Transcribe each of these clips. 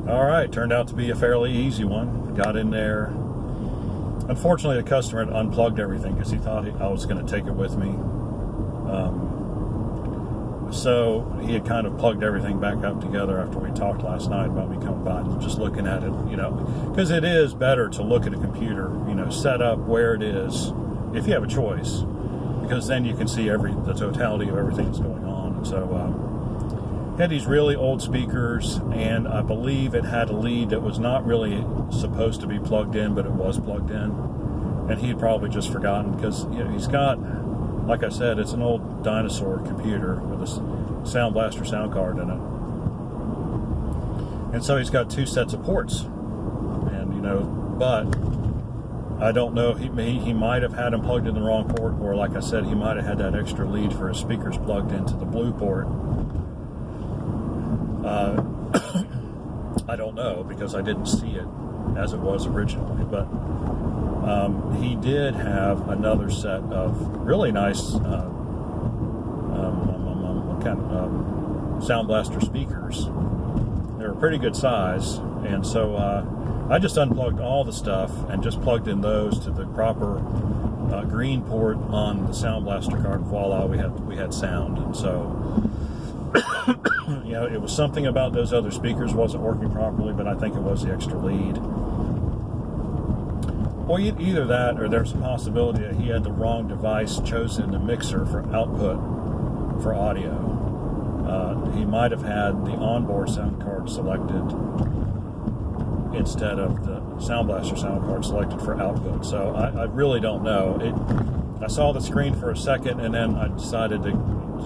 All right, turned out to be a fairly easy one. Got in there. Unfortunately, the customer had unplugged everything because he thought I was going to take it with me. So he had kind of plugged everything back up together after we talked last night about me coming by and just looking at it, because it is better to look at a computer, set up where it is if you have a choice, because then you can see the totality of everything that's going on. And so had these really old speakers, and I believe it had a lead that was not really supposed to be plugged in, but it was plugged in, and he had probably just forgotten because he's got, like I said, it's an old dinosaur computer with a Sound Blaster sound card in it. And so he's got two sets of ports. And, but I don't know, he might have had them plugged in the wrong port, or like I said, he might have had that extra lead for his speakers plugged into the blue port. I don't know, because I didn't see it as it was originally, but he did have another set of really nice Sound Blaster speakers. They were pretty good size, and so I just unplugged all the stuff and just plugged in those to the proper green port on the Sound Blaster card. Voila, we had sound. And so it was something about those other speakers wasn't working properly, but I think it was the extra lead. Well, either that, or there's a possibility that he had the wrong device chosen in the mixer for output for audio. He might have had the onboard sound card selected instead of the Sound Blaster sound card selected for output. So I really don't know. I saw the screen for a second, and then I decided to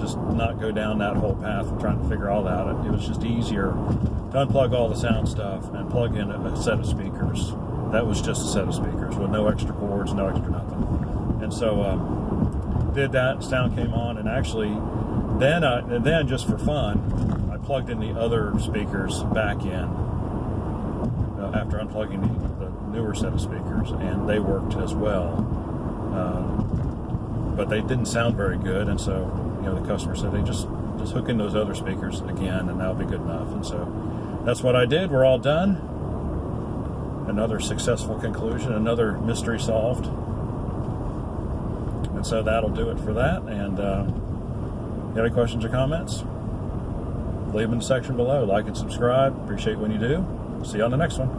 just not go down that whole path of trying to figure all that out. It was just easier to unplug all the sound stuff and plug in a set of speakers. That was just a set of speakers with no extra cords, no extra nothing. And so did that, sound came on, and actually then just for fun, I plugged in the other speakers back in after unplugging the newer set of speakers, and they worked as well. But they didn't sound very good, and so the customer said, they just hook in those other speakers again, and that'll be good enough. And so that's what I did. We're all done. Another successful conclusion, another mystery solved. And so that'll do it for that. And if you have any questions or comments, leave them in the section below. Like and subscribe. Appreciate when you do. See you on the next one.